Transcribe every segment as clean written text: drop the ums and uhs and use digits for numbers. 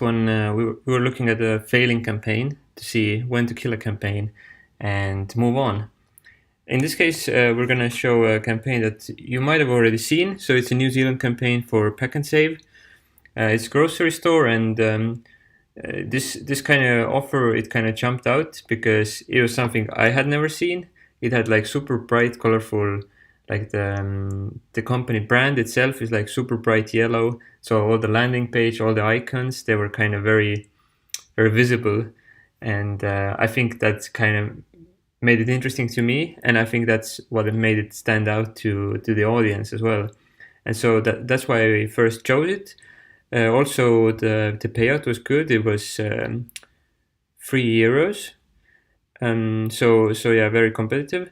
last one, we were looking at a failing campaign to see when to kill a campaign and move on. In this case, we're going to show a campaign that you might have already seen. So it's a New Zealand campaign for Pack and Save. It's a grocery store, and this kind of offer, it kind of jumped out because it was something I had never seen. It had like super bright, colorful, like the company brand itself is like super bright yellow. So all the landing page, all the icons, they were kind of very, very visible, and I think that's kind of made it interesting to me, and I think that's what it made it stand out to the audience as well. And so that's why I first chose it. Also, the payout was good. It was €3. So yeah, very competitive.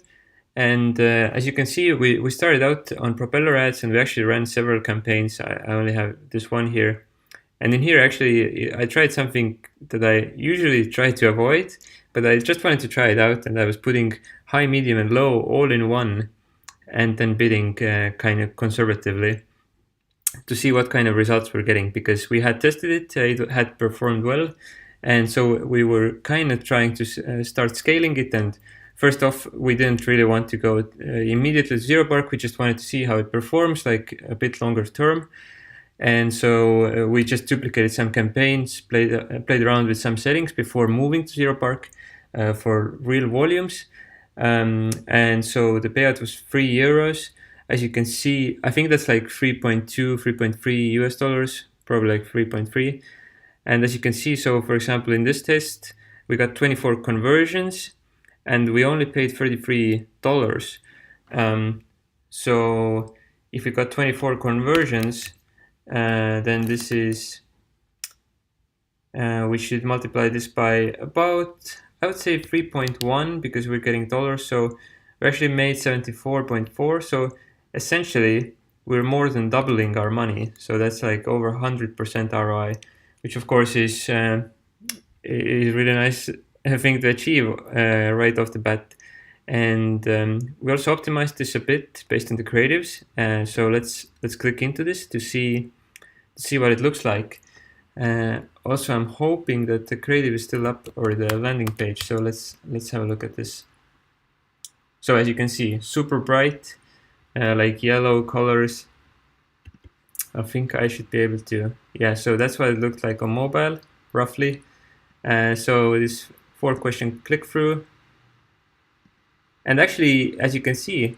And as you can see, we started out on propeller ads, and we actually ran several campaigns. I only have this one here. And in here, actually, I tried something that I usually try to avoid, but I just wanted to try it out, and I was putting high, medium, and low all in one, and then bidding kind of conservatively to see what kind of results we're getting, because we had tested it, it had performed well, and so we were kind of trying to start scaling it. And first off, we didn't really want to go immediately to zero bark. We just wanted to see how it performs, like a bit longer term. And so we just duplicated some campaigns, played around with some settings before moving to zero bark for real volumes. And so the payout was €3. As you can see, I think that's like 3.2, 3.3 US dollars, probably like 3.3. And as you can see, so for example, in this test, we got 24 conversions, and we only paid $33. So if we got 24 conversions, then this is, we should multiply this by about, I would say 3.1, because we're getting dollars. So we actually made 74.4. So essentially, we're more than doubling our money. So that's like over 100% ROI, which of course is really nice thing to achieve right off the bat. And we also optimized this a bit based on the creatives. So let's click into this to see what it looks like. Also, I'm hoping that the creative is still up, or the landing page. So let's have a look at this. So as you can see, super bright, like yellow colors. I think I should be able to, yeah, so that's what it looked like on mobile, roughly. So this 4-question click-through. And actually, as you can see,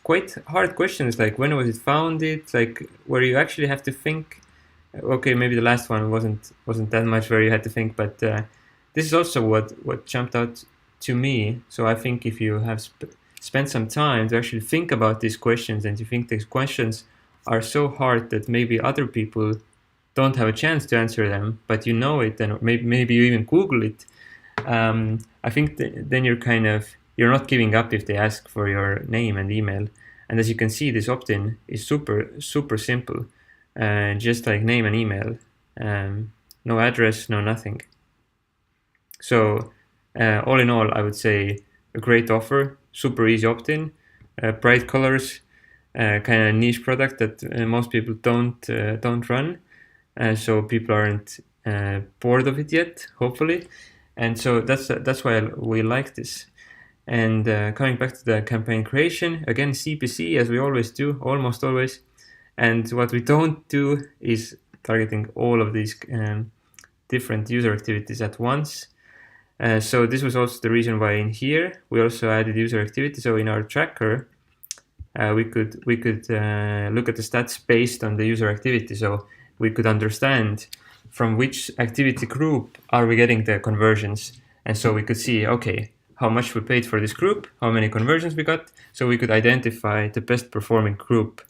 quite hard questions, like when was it founded, like where you actually have to think. Okay, maybe the last one wasn't that much where you had to think, but this is also what jumped out to me. So I think if you have spent some time to actually think about these questions, and you think these questions are so hard that maybe other people don't have a chance to answer them, but you know it, and maybe you even Google it, I think then you're not giving up if they ask for your name and email. And as you can see, this opt-in is super simple, just like name and email, no address, no nothing. So all in all, I would say a great offer, super easy opt-in, bright colors, kind of niche product that most people don't run, so people aren't bored of it yet, hopefully. And so that's why we like this. And coming back to the campaign creation, again, CPC, as we always do, almost always. And what we don't do is targeting all of these different user activities at once. So this was also the reason why in here we also added user activity. So in our tracker, we could look at the stats based on the user activity. So we could understand from which activity group are we getting the conversions. And so we could see, okay, how much we paid for this group, how many conversions we got. So we could identify the best performing group.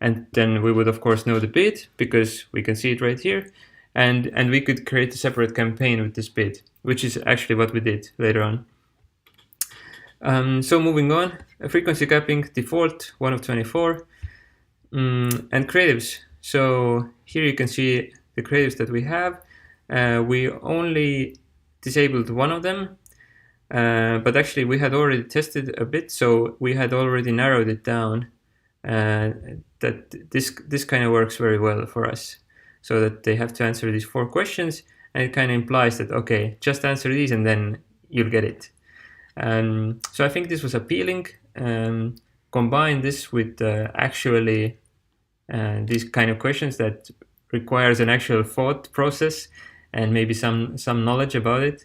And then we would, of course, know the bid, because we can see it right here. And we could create a separate campaign with this bid, which is actually what we did later on. So moving on, frequency capping, default, 1 of 24, and creatives. So here you can see the creatives that we have. We only disabled one of them, but actually we had already tested a bit, so we had already narrowed it down that this kind of works very well for us. so that they have to answer these 4 questions, and it kind of implies that, okay, just answer these and then you'll get it. So I think this was appealing. Combine this with actually these kind of questions that requires an actual thought process and maybe some knowledge about it.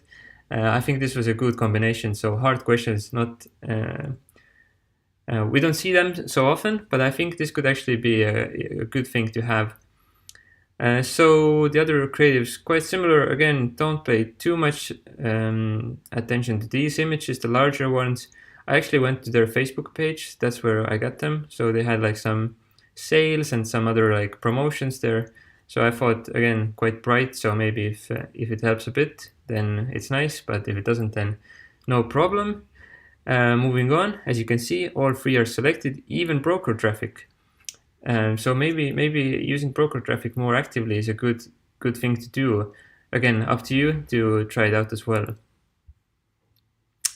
I think this was a good combination. So hard questions, not we don't see them so often, but I think this could actually be a good thing to have. So the other creatives, quite similar. Again, don't pay too much attention to these images, the larger ones. I actually went to their Facebook page. That's where I got them. So they had like some sales and some other like promotions there. So I thought, again, quite bright. So maybe if it helps a bit, then it's nice. But if it doesn't, then no problem. Moving on, as you can see, all 3 are selected, even broker traffic. So maybe using broker traffic more actively is a good thing to do. Again, up to you to try it out as well.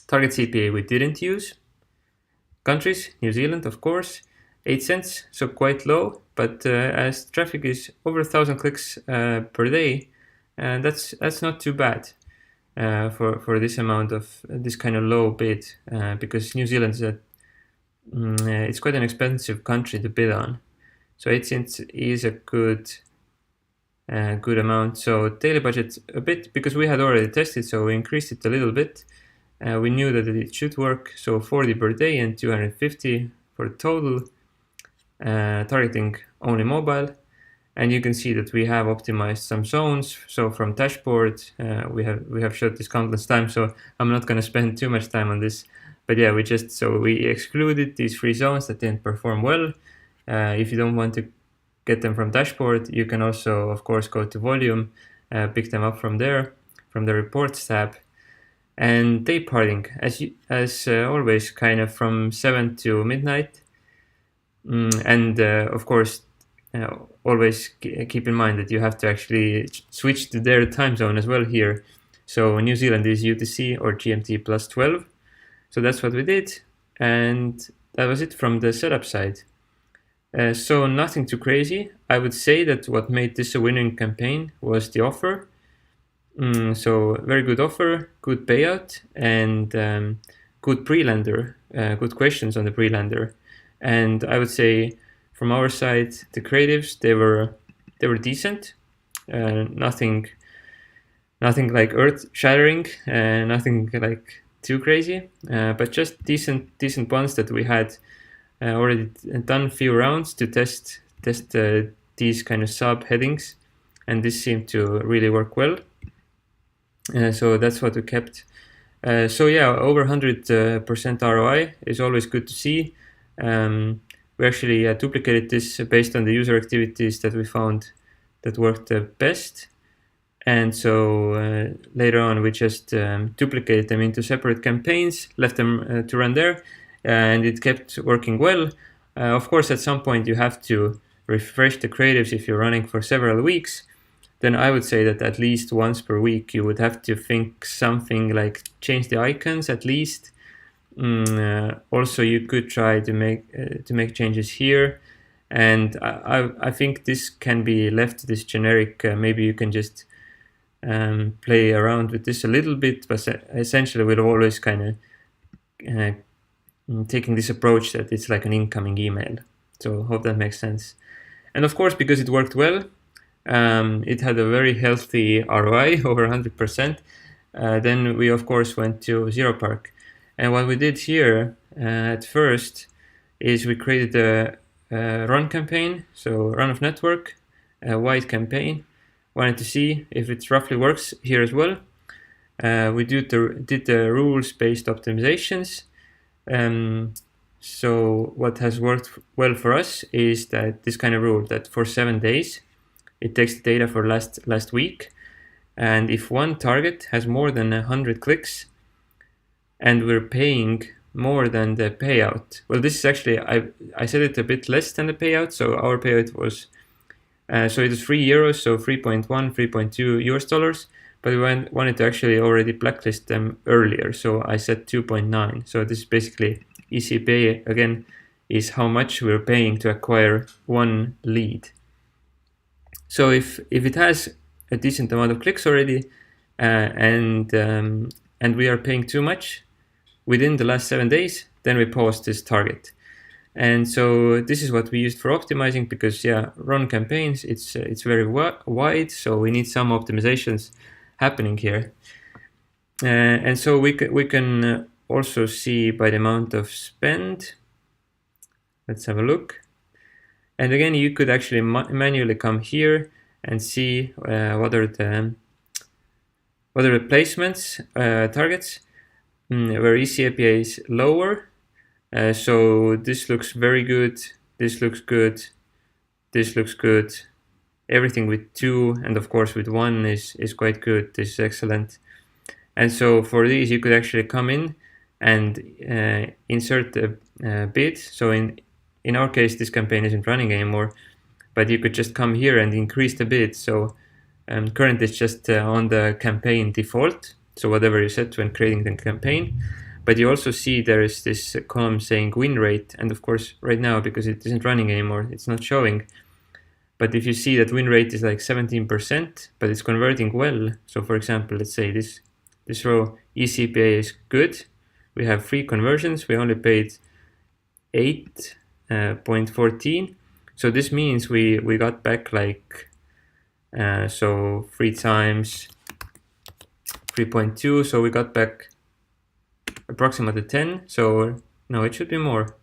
Target CPA we didn't use. Countries, New Zealand, of course, 8 cents, so quite low. But as traffic is over 1,000 clicks per day, that's not too bad for this amount of this kind of low bid, because New Zealand is it's quite an expensive country to bid on. So 8 cents is a good amount. So daily budget a bit, because we had already tested, so we increased it a little bit. We knew that it should work, so 40 per day and 250 for total, targeting only mobile. And you can see that we have optimized some zones. So from dashboard, we have showed this countless times, so I'm not going to spend too much time on this. But yeah, we excluded these 3 zones that didn't perform well. If you don't want to get them from dashboard, you can also, of course, go to volume, pick them up from there, from the reports tab. And day parting, as always, kind of from 7 to midnight. And of course, always keep in mind that you have to actually switch to their time zone as well here. So New Zealand is UTC or GMT plus 12. So that's what we did. And that was it from the setup side. So nothing too crazy. I would say that what made this a winning campaign was the offer. So very good offer, good payout, and good pre-lender, good questions on the pre-lender. And I would say from our side, the creatives, they were decent. Nothing like earth-shattering, nothing like too crazy, but just decent ones that we had already done a few rounds to test these kind of sub-headings, and this seemed to really work well. So that's what we kept. So yeah, over 100% ROI is always good to see. We actually duplicated this based on the user activities that we found that worked the best. And so later on, we just duplicated them into separate campaigns, left them to run there, and it kept working well. Of course, at some point, you have to refresh the creatives if you're running for several weeks. Then I would say that at least once per week, you would have to think something like change the icons at least. Also, you could try to make changes here, and I think this can be left this generic. Maybe you can just play around with this a little bit, but essentially we're always kind of taking this approach that it's like an incoming email. So hope that makes sense. And of course, because it worked well, it had a very healthy ROI, over 100%. Then we, of course, went to Zero Park. And what we did here at first is we created a run campaign, so run of network, a wide campaign. Wanted to see if it roughly works here as well. We did the rules-based optimizations. So what has worked well for us is that this kind of rule that for 7 days, it takes the data for last week, and if one target has more than 100 clicks, and we're paying more than the payout. Well, this is actually I said it a bit less than the payout, so our payout was so it was €3, so 3.1, 3.2 US dollars. But we wanted to actually already blacklist them earlier, so I said 2.9. So this is basically ECPA again, is how much we're paying to acquire one lead. So if it has a decent amount of clicks already, and we are paying too much within the last 7 days, then we post this target. And so this is what we used for optimizing, because run campaigns, it's very wide, so we need some optimizations happening here. And so we can also see by the amount of spend. Let's have a look. And again, you could actually manually come here and see what are the placements, targets, where EC API is lower. So this looks very good, this looks good, this looks good. Everything with 2 and of course with 1 is quite good. This is excellent. And so for these, you could actually come in and insert a bid. So in our case, this campaign isn't running anymore, but you could just come here and increase the bid. So currently it's just on the campaign default, so whatever you set when creating the campaign. But you also see there is this column saying win rate, and of course right now, because it isn't running anymore, it's not showing. But if you see that win rate is like 17%, but it's converting well. So for example, let's say this row eCPA is good. We have 3 conversions. We only paid 8.14. So this means we got back like so 3 times 3.2. So we got back approximately 10. So no, it should be more,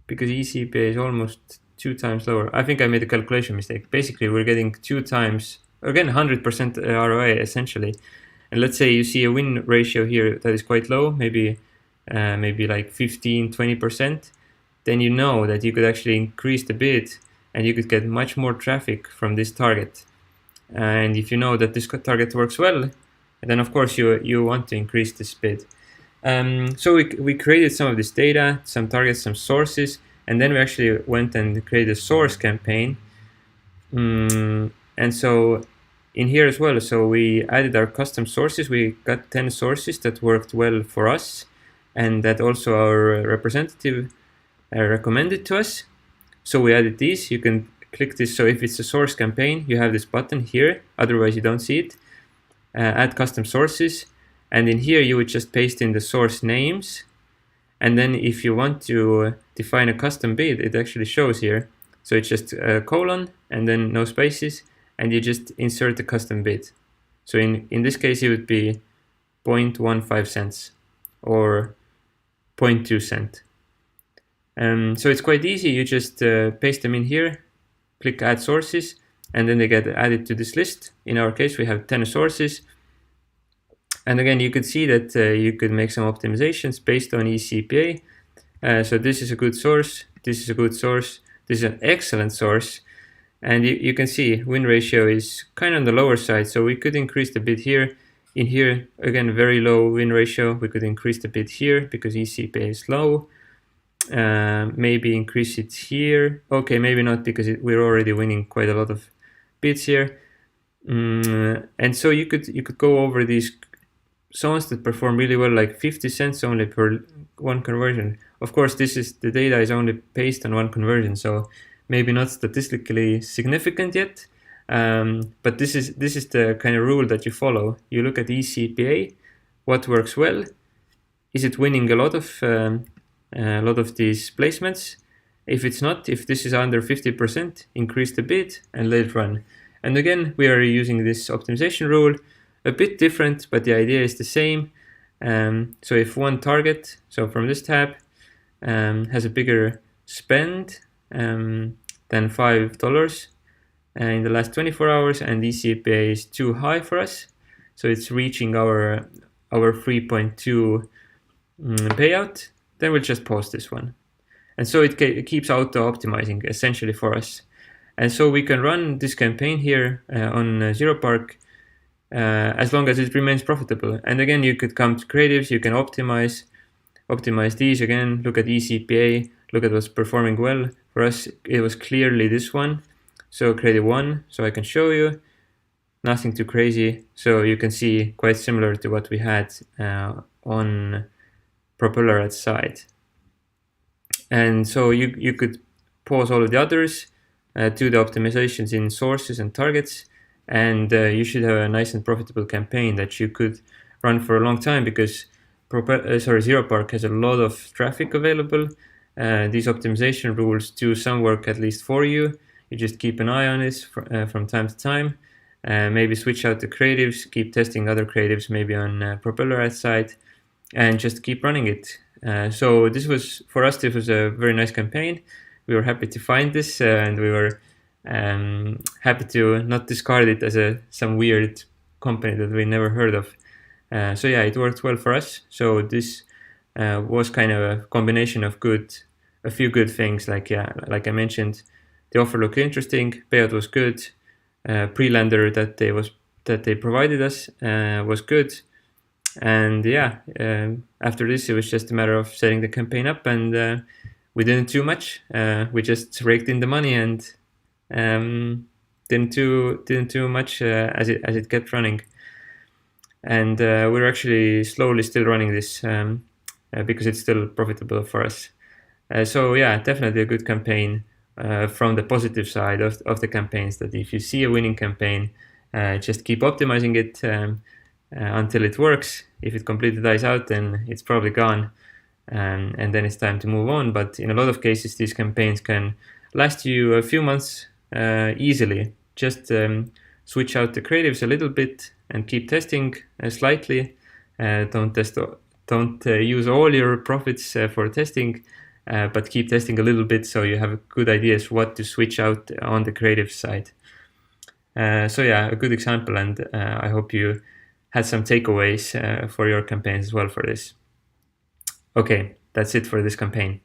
because eCPA is almost 2 times lower. I think I made a calculation mistake. Basically, we're getting 2 times, again, 100% ROI essentially. And let's say you see a win ratio here that is quite low, maybe like 15, 20%. Then you know that you could actually increase the bid and you could get much more traffic from this target. And if you know that this target works well, then of course you want to increase this bid. So we created some of this data, some targets, some sources, and then we actually went and created a source campaign. And so in here as well, so we added our custom sources. We got 10 sources that worked well for us and that also our representative recommended to us. So we added these. You can click this. So if it's a source campaign, you have this button here. Otherwise, you don't see it. Add custom sources. And in here, you would just paste in the source names. And then if you want to define a custom bid, it actually shows here. So it's just a colon and then no spaces, and you just insert the custom bid. So in this case, it would be 0.15 cents or 0.2 cent. So it's quite easy. You just paste them in here, click add sources, and then they get added to this list. In our case, we have 10 sources. And again, you could see that you could make some optimizations based on eCPA. So this is a good source. This is a good source. This is an excellent source. And you can see win ratio is kind of on the lower side. So we could increase the bid here. In here, again, very low win ratio. We could increase the bid here because eCPA is low. Maybe increase it here. Okay, maybe not, because we're already winning quite a lot of bids here. And so you could go over these zones that perform really well, like 50 cents only per 1 conversion. Of course, the data is only based on 1 conversion, so maybe not statistically significant yet. But this is the kind of rule that you follow. You look at eCPA, what works well. Is it winning a lot of these placements? If it's not, if this is under 50%, increase the bid and let it run. And again, we are using this optimization rule, a bit different, but the idea is the same. So if one target, so from this tab, has a bigger spend than $5 in the last 24 hours, and eCPA is too high for us, so it's reaching our 3.2 payout, then we'll just post this one. And so it keeps auto-optimizing essentially for us. And so we can run this campaign here on ZeroPark as long as it remains profitable. And again, you could come to creatives, you can optimize these again, look at eCPA, look at what's performing well. For us, it was clearly this one. So creative 1, so I can show you, nothing too crazy. So you can see quite similar to what we had on Propeller at side. And so you could pause all of the others, do the optimizations in sources and targets, and you should have a nice and profitable campaign that you could run for a long time, because ZeroPark has a lot of traffic available. These optimization rules do some work at least for you. You just keep an eye on this from time to time. Maybe switch out the creatives, keep testing other creatives, maybe on Propeller ad side, and just keep running it. So this was, for us, this was a very nice campaign. We were happy to find this, and we were happy to not discard it as some weird company that we never heard of. So yeah, it worked well for us. So this was kind of a combination of a few good things. Like I mentioned, the offer looked interesting, payout was good, pre-lender that they provided us was good, and yeah, after this it was just a matter of setting the campaign up, and we didn't do much. We just raked in the money and didn't do much as it kept running. And we're actually slowly still running this because it's still profitable for us. So yeah, definitely a good campaign from the positive side of the campaigns, that if you see a winning campaign, just keep optimizing it until it works. If it completely dies out, then it's probably gone, and then it's time to move on. But in a lot of cases, these campaigns can last you a few months easily. Just switch out the creatives a little bit and keep testing slightly. Don't use all your profits for testing, but keep testing a little bit so you have good ideas what to switch out on the creative side. So yeah, a good example, and I hope you had some takeaways for your campaigns as well for this. Okay, that's it for this campaign.